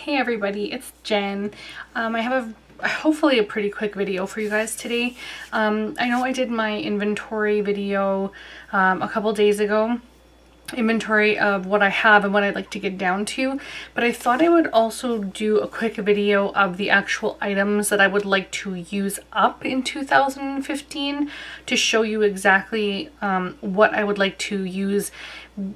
Hey everybody, it's Jen. I have hopefully a pretty quick video for you guys today. I know I did my inventory video a couple days ago, inventory of what I have and what I'd like to get down to, but I thought I would also do a quick video of the actual items that I would like to use up in 2015 to show you exactly what I would like to use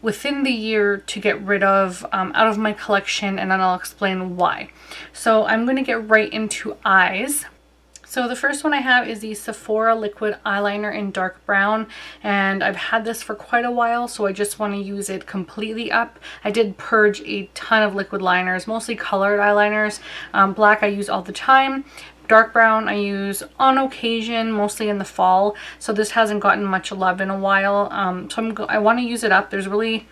within the year to get rid of out of my collection, and then I'll explain why. So I'm going to get right into eyes. So the first one I have is the Sephora liquid eyeliner in dark brown, and I've had this for quite a while, so I just want to use it completely up. I did purge a ton of liquid liners, mostly colored eyeliners. Black I use all the time. Dark brown I use on occasion, mostly in the fall, so this hasn't gotten much love in a while. I want to use it up. There's really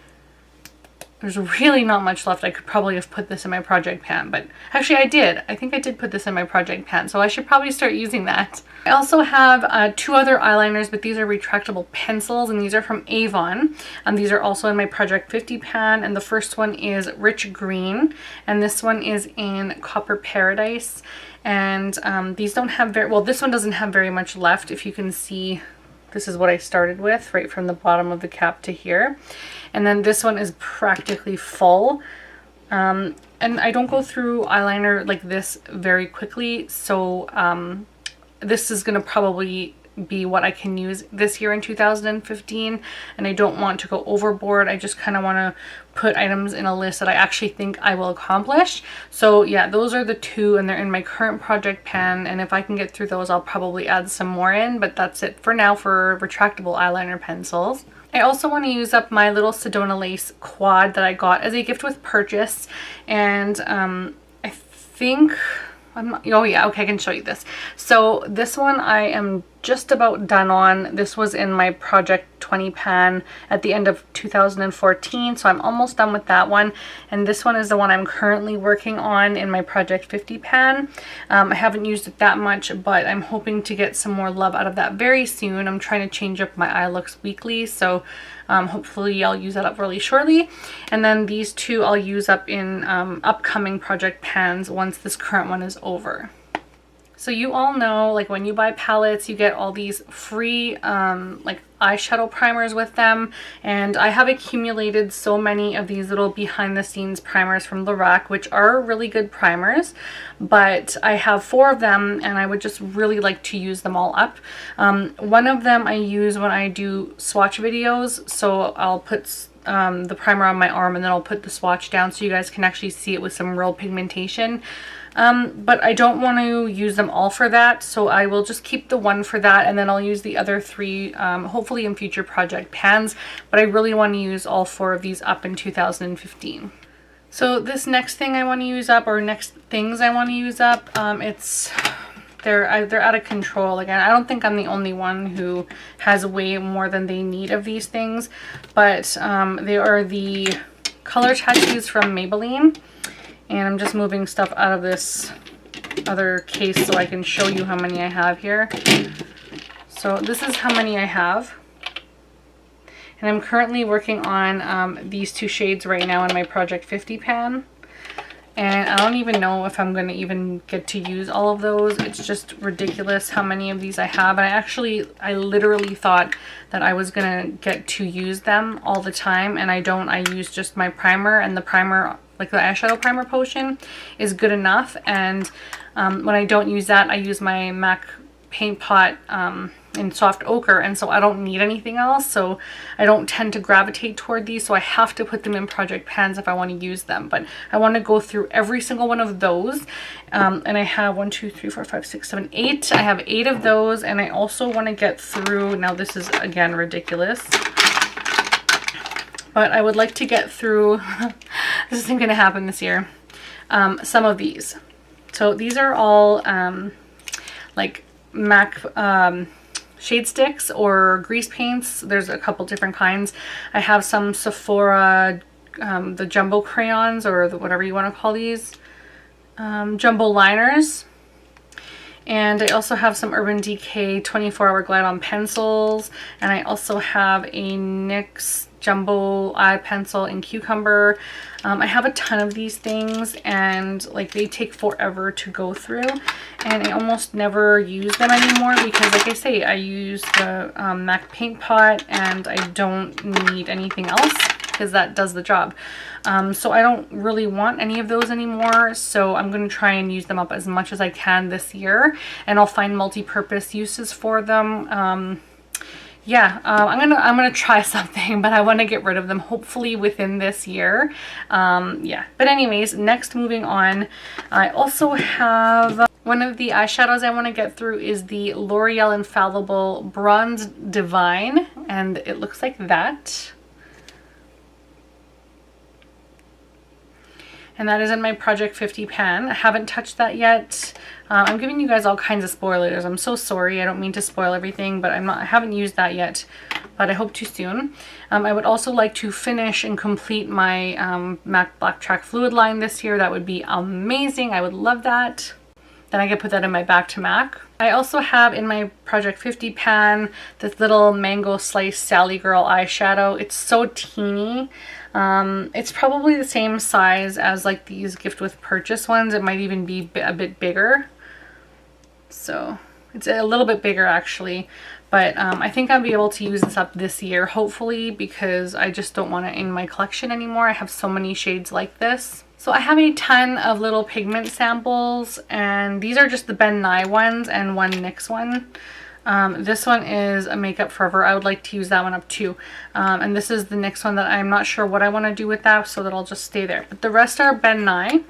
not much left. I could probably have put this in my project pan, but actually I did. I think I did put this in my project pan, so I should probably start using that. I also have two other eyeliners, but these are retractable pencils, and these are from Avon. These are also in my Project 50 pan, and the first one is Rich Green, and this one is in Copper Paradise. And these don't have this one doesn't have very much left. If you can see, this is what I started with, right from the bottom of the cap to here. And then this one is practically full. And I don't go through eyeliner like this very quickly, so this is going to probably be what I can use this year in 2015, and I don't want to go overboard. I just kind of want to put items in a list that I actually think I will accomplish. So yeah, those are the two, and they're in my current project pan, and if I can get through those I'll probably add some more in, but that's it for now for retractable eyeliner pencils. I also want to use up my little Sedona lace quad that I got as a gift with purchase, and I think oh yeah, okay, I can show you this. So this one I am just about done on. This was in my Project 20 pan at the end of 2014, so I'm almost done with that one. And this one is the one I'm currently working on in my Project 50 pan. I haven't used it that much, but I'm hoping to get some more love out of that very soon. I'm trying to change up my eye looks weekly, so hopefully I'll use that up really shortly. And then these two I'll use up in upcoming project pans once this current one is over. So you all know, like, when you buy palettes, you get all these free like eyeshadow primers with them, and I have accumulated so many of these little behind the scenes primers from Lorac, which are really good primers, but I have 4 of them and I would just really like to use them all up. One of them I use when I do swatch videos, so I'll put the primer on my arm and then I'll put the swatch down so you guys can actually see it with some real pigmentation. But I don't want to use them all for that, so I will just keep the one for that, and then I'll use the other 3 hopefully in future project pans, but I really want to use all 4 of these up in 2015. So this next thing I want to use up, or next things I want to use up, they're out of control. Again, I don't think I'm the only one who has way more than they need of these things, but they are the color tattoos from Maybelline. And I'm just moving stuff out of this other case so I can show you how many I have here. So this is how many I have. And I'm currently working on these 2 shades right now in my Project 50 pan. And I don't even know if I'm going to even get to use all of those. It's just ridiculous how many of these I have. And I literally thought that I was going to get to use them all the time. And I don't. I use just my primer, and the primer, like the eyeshadow primer potion, is good enough. And when I don't use that, I use my MAC paint pot in soft ochre, and so I don't need anything else, so I don't tend to gravitate toward these, so I have to put them in project pans if I want to use them. But I want to go through every single one of those, and I have 1, 2, 3, 4, 5, 6, 7, 8. I have 8 of those, and I also want to get through, now this is again ridiculous, but I would like to get through this isn't going to happen this year, some of these. So these are all like MAC shade sticks or grease paints. There's a couple different kinds. I have some Sephora the jumbo crayons, or whatever you want to call these, jumbo liners. And I also have some Urban Decay 24-hour Glide On pencils, and I also have a NYX jumbo eye pencil in cucumber. I have a ton of these things, and like they take forever to go through, and I almost never use them anymore because, like I say, I use the MAC paint pot and I don't need anything else because that does the job. So I don't really want any of those anymore, so I'm going to try and use them up as much as I can this year, and I'll find multi-purpose uses for them. Yeah, I'm gonna try something, but I want to get rid of them hopefully within this year. Yeah, but anyways, next, moving on, I also have one of the eyeshadows I want to get through is the L'Oreal Infallible Bronze Divine, and it looks like that. And that is in my Project 50 pan. I haven't touched that yet. I'm giving you guys all kinds of spoilers. I'm so sorry. I don't mean to spoil everything, but I haven't used that yet, but I hope to soon. I would also like to finish and complete my MAC Black Track Fluid line this year. That would be amazing. I would love that. Then I could put that in my Back to MAC. I also have in my Project 50 pan this little Mango Slice Sally Girl eyeshadow. It's so teeny. It's probably the same size as like these gift with purchase ones. It might even be a bit bigger. So it's a little bit bigger actually, but I think I'll be able to use this up this year hopefully, because I just don't want it in my collection anymore. I have so many shades like this. So I have a ton of little pigment samples, and these are just the Ben Nye ones and one NYX one. This one is a Makeup Forever. I would like to use that one up too. And this is the NYX one that I'm not sure what I want to do with that, so that I'll just stay there. But the rest are Ben Nye.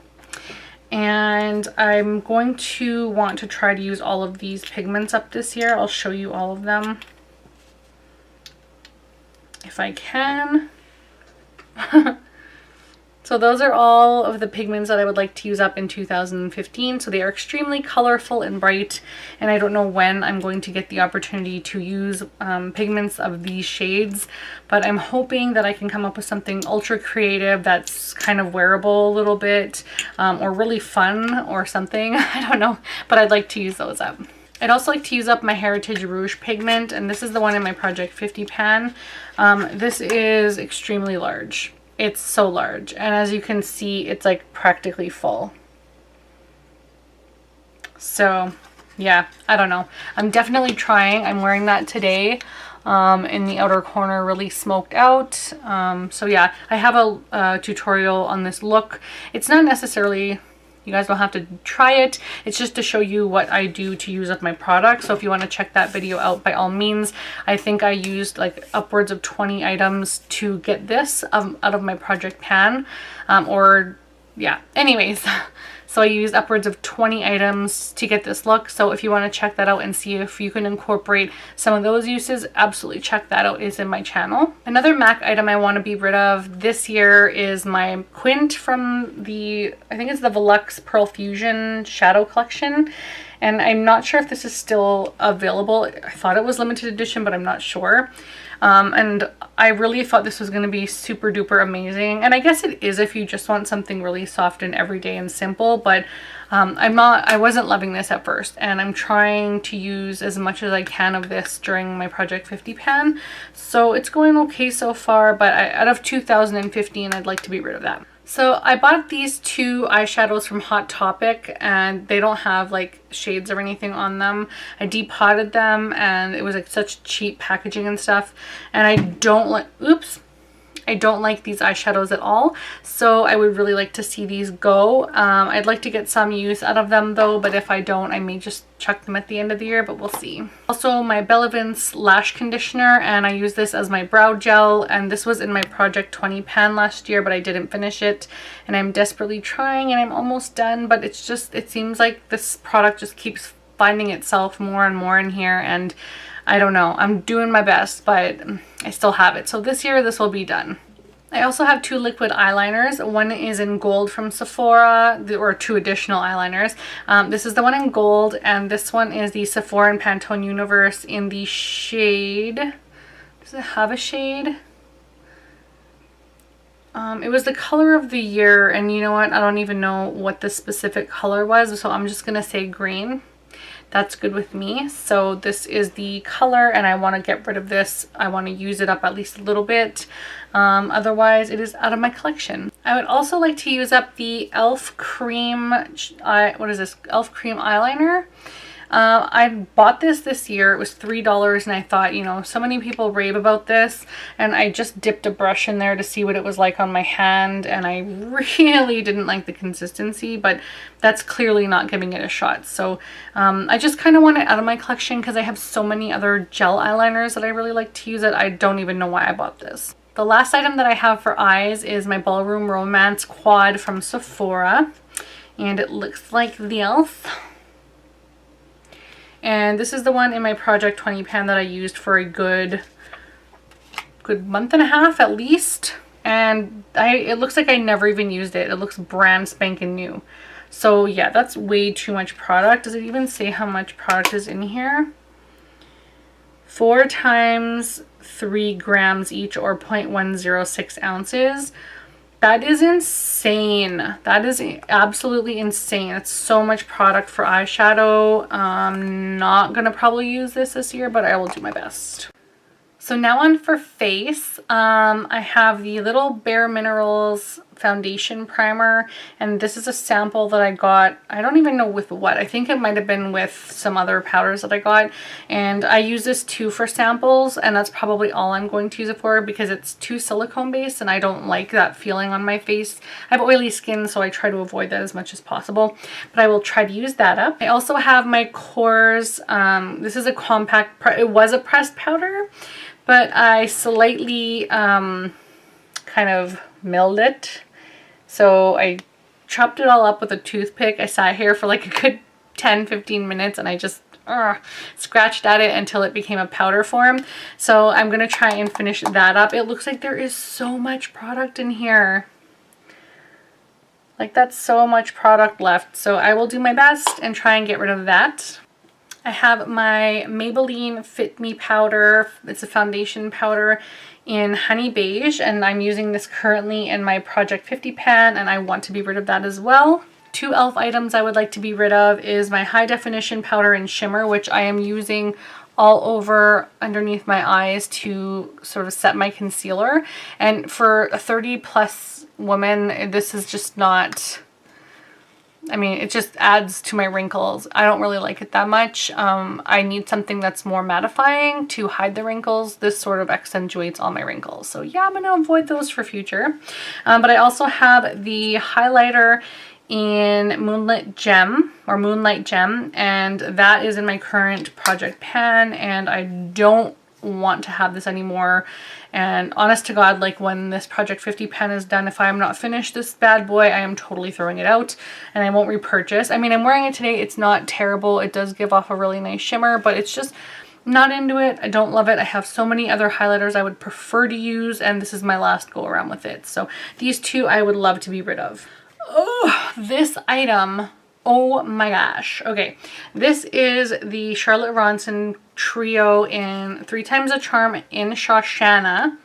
And I'm going to want to try to use all of these pigments up this year. I'll show you all of them if I can. So those are all of the pigments that I would like to use up in 2015. So they are extremely colorful and bright, and I don't know when I'm going to get the opportunity to use pigments of these shades, but I'm hoping that I can come up with something ultra creative that's kind of wearable a little bit, or really fun or something. I don't know, but I'd like to use those up. I'd also like to use up my Heritage Rouge pigment, and this is the one in my Project 50 pan. This is extremely large. It's so large, and as you can see, it's like practically full. So yeah, I don't know. I'm definitely trying. I'm wearing that today in the outer corner, really smoked out. So yeah, I have a tutorial on this look. It's not necessarily, you guys don't have to try it. It's just to show you what I do to use up my product. So if you want to check that video out, by all means. I think I used like upwards of 20 items to get this out of my project pan. Or yeah, anyways. So I used upwards of 20 items to get this look. So if you want to check that out and see if you can incorporate some of those uses, absolutely check that out. It's in my channel. Another MAC item I want to be rid of this year is my Quint from the, I think it's the Velux Pearl Fusion Shadow Collection. And I'm not sure if this is still available. I thought it was limited edition, but I'm not sure. And I really thought this was going to be super duper amazing. And I guess it is if you just want something really soft and everyday and simple, but I wasn't loving this at first. And I'm trying to use as much as I can of this during my Project 50 pan. So it's going okay so far, but out of 2015, I'd like to be rid of that. So I bought these two eyeshadows from Hot Topic, and they don't have like shades or anything on them. I depotted them, and it was like such cheap packaging and stuff, and I don't like, oops, I don't like these eyeshadows at all, so I would really like to see these go. I'd like to get some use out of them though, but if I don't, I may just chuck them at the end of the year, but we'll see. Also, my Bella Vince lash conditioner, and I use this as my brow gel, and this was in my Project 20 pan last year, but I didn't finish it, and I'm desperately trying, and I'm almost done, but it's just, it seems like this product just keeps finding itself more and more in here, and I don't know. I'm doing my best, but I still have it. So this year, this will be done. I also have two liquid eyeliners. One is in gold from Sephora, or two additional eyeliners. This is the one in gold, and this one is the Sephora and Pantone Universe in the shade, does it have a shade? It was the color of the year, and you know what? I don't even know what the specific color was, so I'm just going to say green. That's good with me. So this is the color, and I want to get rid of this. I want to use it up at least a little bit. Otherwise, it is out of my collection. I would also like to use up the e.l.f. Cream, what is this? e.l.f. Cream eyeliner. I bought this year. It was $3, and I thought, you know, so many people rave about this, and I just dipped a brush in there to see what it was like on my hand, and I really didn't like the consistency, but that's clearly not giving it a shot. So I just kind of want it out of my collection because I have so many other gel eyeliners that I really like to use it. I don't even know why I bought this. The last item that I have for eyes is my Ballroom Romance Quad from Sephora, and it looks like the e.l.f. And this is the one in my Project 20 pan that I used for a good month and a half at least. And it looks like I never even used it. It looks brand spanking new. So yeah, that's way too much product. Does it even say how much product is in here? 4 times 3 grams each, or 0.106 ounces. That is insane. That is absolutely insane. It's so much product for eyeshadow. I'm not gonna probably use this year, but I will do my best. So now on for face. I have the little Bare Minerals foundation primer, and this is a sample that I got. I don't even know with what. I think it might have been with some other powders that I got, and I use this too for samples, and that's probably all I'm going to use it for because it's too silicone based and I don't like that feeling on my face. I have oily skin, so I try to avoid that as much as possible, but I will try to use that up. I also have my Kors. This is a compact, it was a pressed powder, but I slightly kind of milled it. So I chopped it all up with a toothpick. I sat here for like a good 10-15 minutes and I just scratched at it until it became a powder form. So I'm going to try and finish that up. It looks like there is so much product in here. Like, that's so much product left. So I will do my best and try and get rid of that. I have my Maybelline Fit Me powder. It's a foundation powder in Honey Beige, and I'm using this currently in my Project 50 pan, and I want to be rid of that as well. 2 e.l.f. items I would like to be rid of is my high definition powder in shimmer, which I am using all over underneath my eyes to sort of set my concealer. And for a 30+ woman, this is just not... I mean, it just adds to my wrinkles. I don't really like it that much. I need something that's more mattifying to hide the wrinkles. This sort of accentuates all my wrinkles. So yeah, I'm going to avoid those for future. But I also have the highlighter in Moonlit Gem, or Moonlight Gem, and that is in my current project pan, and I don't want to have this anymore. And honest to God, like, when this Project 50 pan is done, if I am not finished this bad boy, I am totally throwing it out and I won't repurchase. I mean, I'm wearing it today. It's not terrible. It does give off a really nice shimmer, but it's just not into it. I don't love it. I have so many other highlighters I would prefer to use, and this is my last go around with it. So these 2 I would love to be rid of. Oh, this item. Oh my gosh. Okay, this is the Charlotte Ronson Trio in 3 Times a Charm in Shoshana,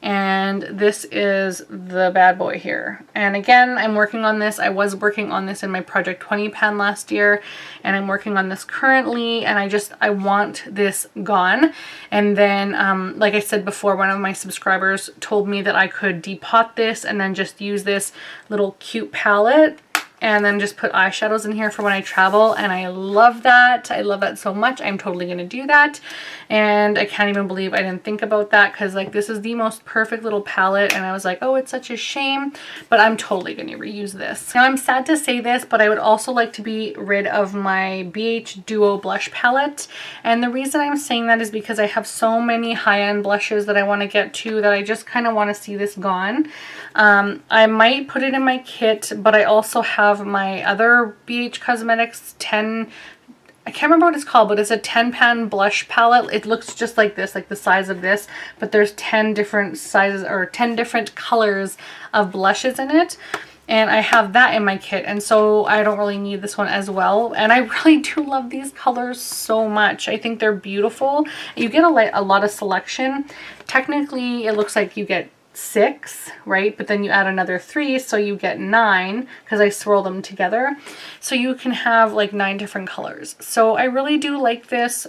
and this is the bad boy here. And again, I'm working on this. I was working on this in my Project 20 pan last year, and I'm working on this currently, and I want this gone. And then like I said before, one of my subscribers told me that I could depot this and then just use this little cute palette and then just put eyeshadows in here for when I travel, and I love that. I love that so much. I'm totally gonna do that, and I can't even believe I didn't think about that, because like, this is the most perfect little palette, and I was like, oh, it's such a shame, but I'm totally gonna reuse this. Now, I'm sad to say this, but I would also like to be rid of my BH Duo blush palette, and the reason I'm saying that is because I have so many high-end blushes that I want to get to that I just kind of want to see this gone. I might put it in my kit, but I also have my other BH Cosmetics 10, I can't remember what it's called, but it's a 10 pan blush palette. It looks just like this, like the size of this, but there's 10 different sizes or 10 different colors of blushes in it. And I have that in my kit, and so I don't really need this one as well. And I really do love these colors so much. I think they're beautiful. You get a lot of selection. Technically, it looks like you get 6, right? But then you add another 3, so you get 9 because I swirl them together. So you can have like 9 different colors. So I really do like this.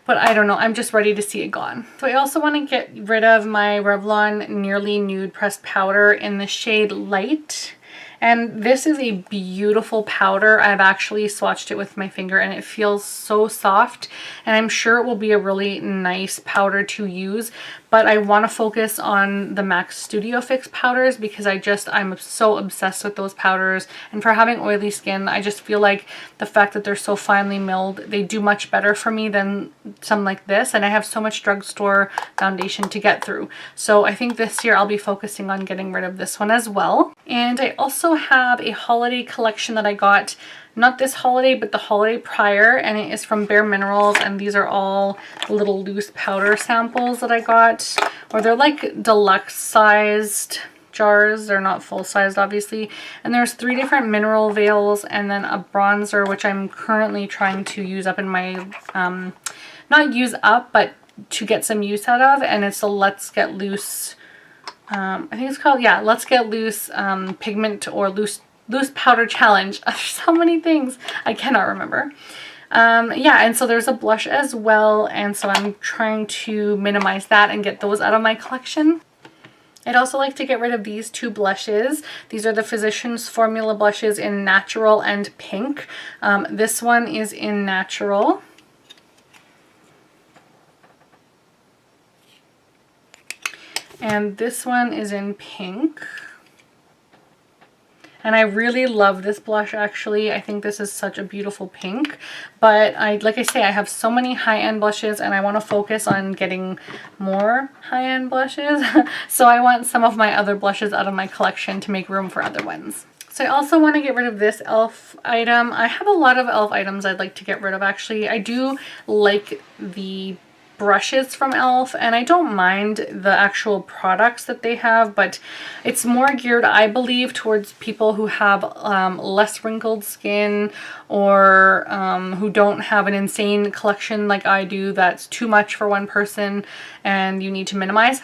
But I don't know, I'm just ready to see it gone. So I also want to get rid of my Revlon Nearly Nude Pressed Powder in the shade Light. And this is a beautiful powder. I've actually swatched it with my finger and it feels so soft. And I'm sure it will be a really nice powder to use. But I want to focus on the MAC Studio Fix powders because I'm so obsessed with those powders. And for having oily skin, I just feel like the fact that they're so finely milled, they do much better for me than some like this. And I have so much drugstore foundation to get through. So I think this year I'll be focusing on getting rid of this one as well. And I also have a holiday collection that I got, not this holiday, but the holiday prior, and it is from Bare Minerals, and these are all little loose powder samples that I got, or they're like deluxe sized jars. They're not full sized, obviously. And there's 3 different mineral veils and then a bronzer, which I'm currently trying to use up in my, not use up, but to get some use out of, and it's a Let's Get Loose, I think it's called, yeah, Let's Get Loose pigment or loose powder challenge. There's so many things I cannot remember. Yeah, and so there's a blush as well, and so I'm trying to minimize that and get those out of my collection. I'd also like to get rid of these 2 blushes. These are the Physicians Formula blushes in Natural and Pink. This one is in Natural. And this one is in Pink. And I really love this blush, actually. I think this is such a beautiful pink. But like I say, I have so many high-end blushes and I want to focus on getting more high-end blushes. So I want some of my other blushes out of my collection to make room for other ones. So I also want to get rid of this e.l.f. item. I have a lot of e.l.f. items I'd like to get rid of, actually. I do like the brushes from e.l.f. and I don't mind the actual products that they have, but it's more geared, I believe, towards people who have less wrinkled skin or who don't have an insane collection like I do that's too much for one person and you need to minimize.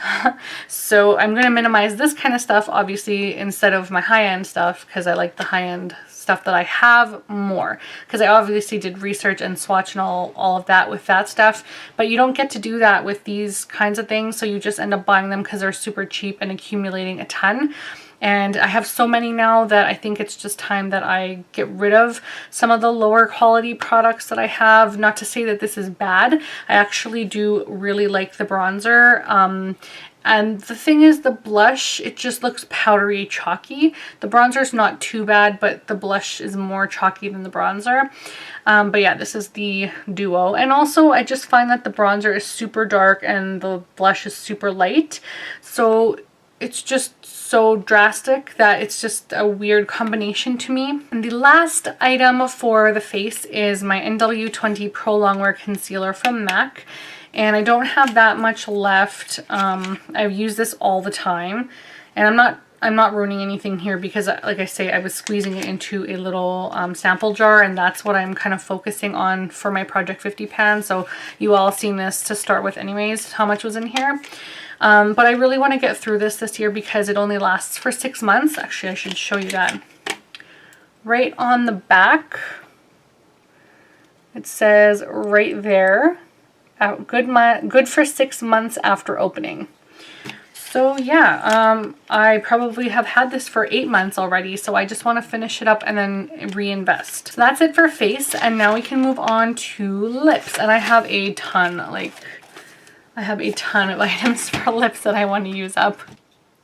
So I'm going to minimize this kind of stuff, obviously, instead of my high-end stuff, because I like the high-end stuff that I have more, because I obviously did research and swatch and all of that with that stuff, but you don't get to do that with these kinds of things, so you just end up buying them because they're super cheap and accumulating a ton. And I have so many now that I think it's just time that I get rid of some of the lower quality products that I have. Not to say that this is bad. I actually do really like the bronzer. And the thing is, the blush, it just looks powdery, chalky. The bronzer's not too bad, but the blush is more chalky than the bronzer. But yeah, this is the duo. And also, I just find that the bronzer is super dark and the blush is super light. So it's just so drastic that it's just a weird combination to me. And the last item for the face is my NW20 Pro Longwear Concealer from MAC. And I don't have that much left. I've used this all the time. And I'm not ruining anything here because, like I say, I was squeezing it into a little sample jar, and that's what I'm kind of focusing on for my Project 50 pan. So you all seen this to start with anyways, how much was in here. But I really want to get through this year because it only lasts for 6 months. Actually, I should show you that. Right on the back, it says right there, good for 6 months after opening. So yeah, I probably have had this for 8 months already, so I just want to finish it up and then reinvest. So that's it for face, and now we can move on to lips. And I have a ton, I have a ton of items for lips that I want to use up.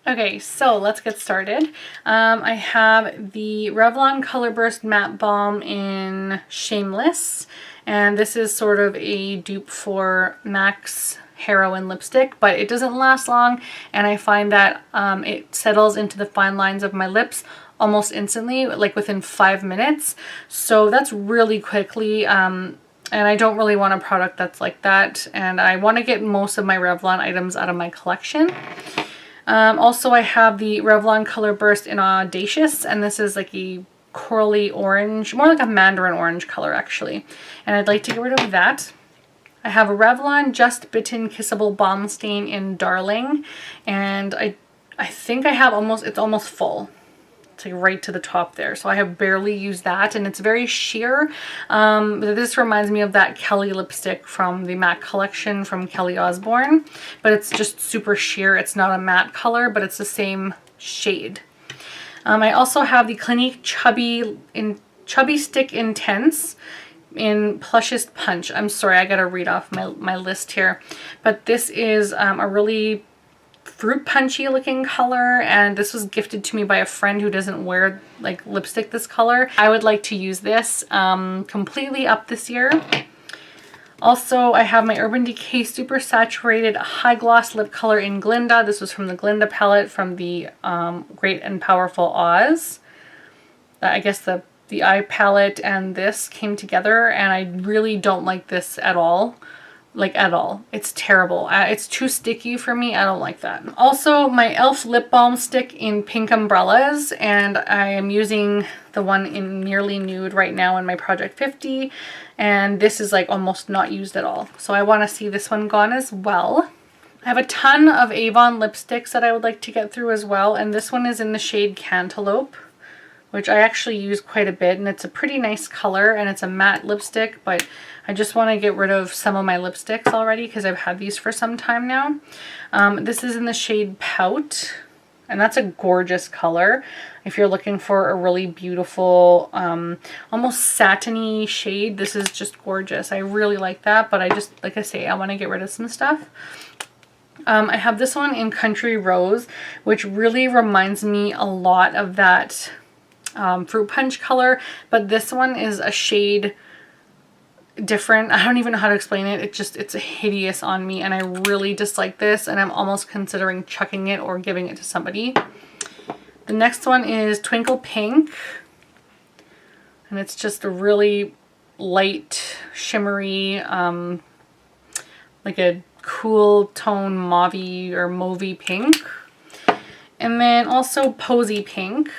Okay, so let's get started. I have the Revlon Color Burst Matte Balm in Shameless, and this is sort of a dupe for MAC's Heroin lipstick, but it doesn't last long, and I find that it settles into the fine lines of my lips almost instantly, like within 5 minutes. So that's really quickly, and I don't really want a product that's like that, and I want to get most of my Revlon items out of my collection. Also, I have the Revlon Color Burst in Audacious, and this is like a corally orange, more like a mandarin orange color actually, and I'd like to get rid of that. I have a Revlon Just Bitten Kissable Balm Stain in Darling, and I think I have it's almost full. It's like right to the top there. So I have barely used that, and it's very sheer. This reminds me of that Kelly lipstick from the matte collection from Kelly Osbourne, but it's just super sheer. It's not a matte color, but it's the same shade. I also have the Clinique Chubby Stick Intense in Plushest Punch. I'm sorry, I gotta read off my list here, but this is a really fruit punchy looking color, and this was gifted to me by a friend who doesn't wear like lipstick this color. I would like to use this completely up this year. Also, I have my Urban Decay Super Saturated High Gloss Lip Color in Glinda. This was from the Glinda palette from the Great and Powerful Oz. I guess the eye palette and this came together, and I really don't like this at all. Like at all. It's terrible. It's too sticky for me. I don't like that. Also, my e.l.f. lip balm stick in Pink Umbrellas, and I am using the one in Nearly Nude right now in my Project 50, and this is like almost not used at all. So I want to see this one gone as well. I have a ton of Avon lipsticks that I would like to get through as well, and this one is in the shade Cantaloupe, which I actually use quite a bit, and it's a pretty nice color, and it's a matte lipstick, but I just want to get rid of some of my lipsticks already because I've had these for some time now. This is in the shade Pout, and that's a gorgeous color. If you're looking for a really beautiful, almost satiny shade, this is just gorgeous. I really like that, but I just, like I say, I want to get rid of some stuff. I have this one in Country Rose, which really reminds me a lot of that Fruit Punch color, but this one is a shade different. I don't even know how to explain it. It's hideous on me, and I really dislike this, and I'm almost considering chucking it or giving it to somebody. The next one is Twinkle Pink, and it's just a really light, shimmery, like a cool tone mauvey or mauvey pink. And then also Posy Pink,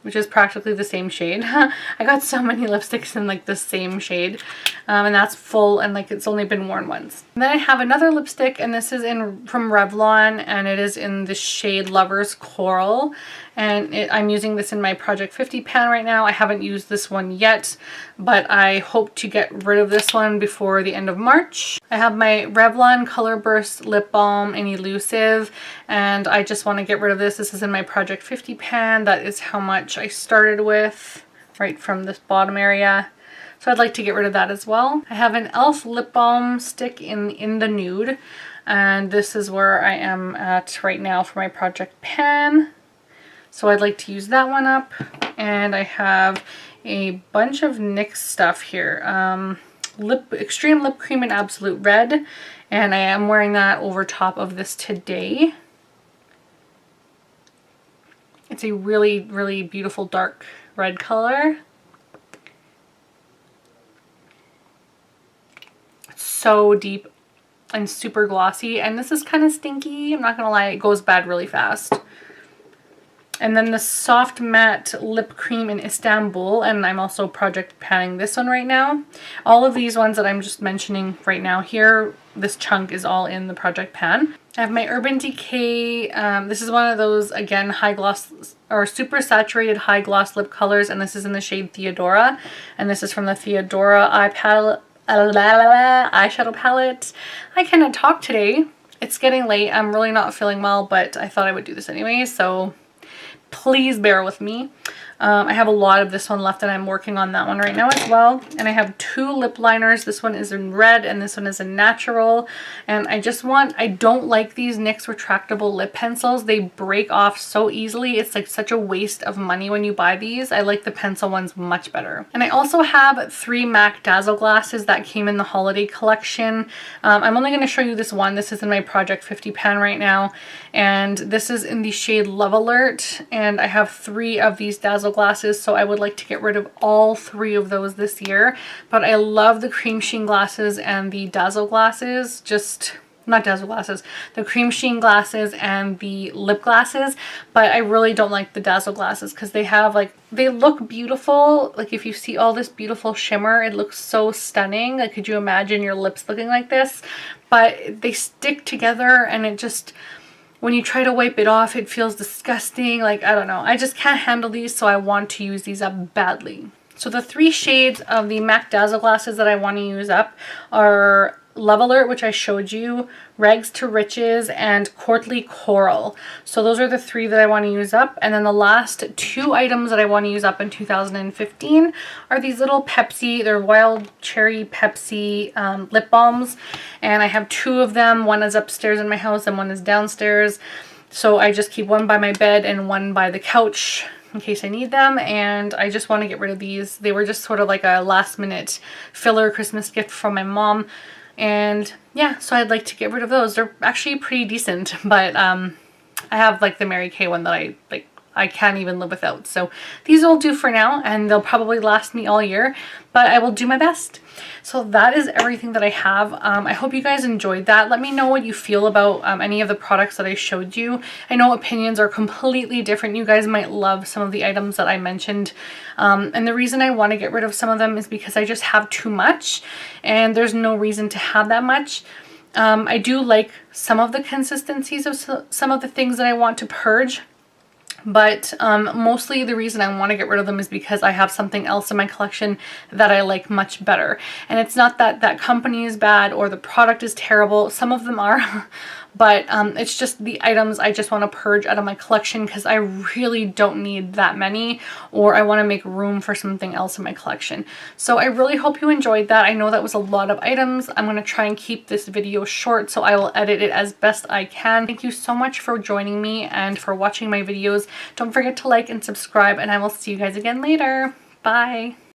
which is practically the same shade. I got so many lipsticks in like the same shade, and that's full, and like it's only been worn once. And then I have another lipstick, and this is from Revlon, and it is in the shade Lover's Coral, and I'm using this in my Project 50 pan right now. I haven't used this one yet, but I hope to get rid of this one before the end of March. I have my Revlon Color Burst Lip Balm in Elusive, and I just want to get rid of this. This is in my Project 50 pan. That is how much I started with, right from this bottom area. So I'd like to get rid of that as well. I have an e.l.f. lip balm stick in the nude, and this is where I am at right now for my project pan. So I'd like to use that one up. And I have a bunch of NYX stuff here. Extreme Lip Cream in Absolute Red, and I am wearing that over top of this today. It's a really, really beautiful dark red color. It's so deep and super glossy, and this is kind of stinky. I'm not gonna lie, it goes bad really fast. And then the Soft Matte Lip Cream in Istanbul, and I'm also project panning this one right now. All of these ones that I'm just mentioning right now here, this chunk is all in the project pan. I have my Urban Decay, this is one of those, again, high gloss or super saturated high gloss lip colors, and this is in the shade Theodora, and this is from the Theodora eyeshadow palette. I cannot talk today. It's getting late. I'm really not feeling well, but I thought I would do this anyway, so please bear with me. I have a lot of this one left, and I'm working on that one right now as well. And I have two lip liners. This one is in red, and this one is in natural. And I don't like these NYX retractable lip pencils. They break off so easily. It's like such a waste of money when you buy these. I like the pencil ones much better. And I also have 3 MAC Dazzle glasses that came in the holiday collection. I'm only going to show you this one. This is in my Project 50 pan right now. And this is in the shade Love Alert. And I have 3 of these Dazzle glasses, so I would like to get rid of all 3 of those this year. But I love the cream sheen glasses and the Dazzle glasses. Just, not dazzle glasses, the cream sheen glasses and the lip glasses, but I really don't like the dazzle glasses because they have like, they look beautiful. Like if you see all this beautiful shimmer, it looks so stunning. Like could you imagine your lips looking like this? But they stick together and it just, when you try to wipe it off, it feels disgusting. Like, I don't know. I just can't handle these, so I want to use these up badly. So the 3 shades of the MAC Dazzle glasses that I want to use up are Love Alert, which I showed you, Rags to Riches, and Courtly Coral. So those are the 3 that I want to use up. And then the last 2 items that I want to use up in 2015 are these little Pepsi, they're Wild Cherry Pepsi lip balms. And I have 2 of them. One is upstairs in my house and one is downstairs. So I just keep one by my bed and one by the couch in case I need them, and I just want to get rid of these. They were just sort of like a last minute filler Christmas gift from my mom, and yeah, so I'd like to get rid of those. They're actually pretty decent, but I have like the Mary Kay one that I can't even live without. So these will do for now, and they'll probably last me all year, but I will do my best. So that is everything that I have. I hope you guys enjoyed that. Let me know what you feel about any of the products that I showed you. I know opinions are completely different. You guys might love some of the items that I mentioned. And the reason I want to get rid of some of them is because I just have too much, and there's no reason to have that much. I do like some of the consistencies of some of the things that I want to purge. But mostly the reason I want to get rid of them is because I have something else in my collection that I like much better. And it's not that that company is bad or the product is terrible. Some of them are. But it's just the items I just want to purge out of my collection because I really don't need that many, or I want to make room for something else in my collection. So I really hope you enjoyed that. I know that was a lot of items. I'm going to try and keep this video short, so I will edit it as best I can. Thank you so much for joining me and for watching my videos. Don't forget to like and subscribe, and I will see you guys again later. Bye!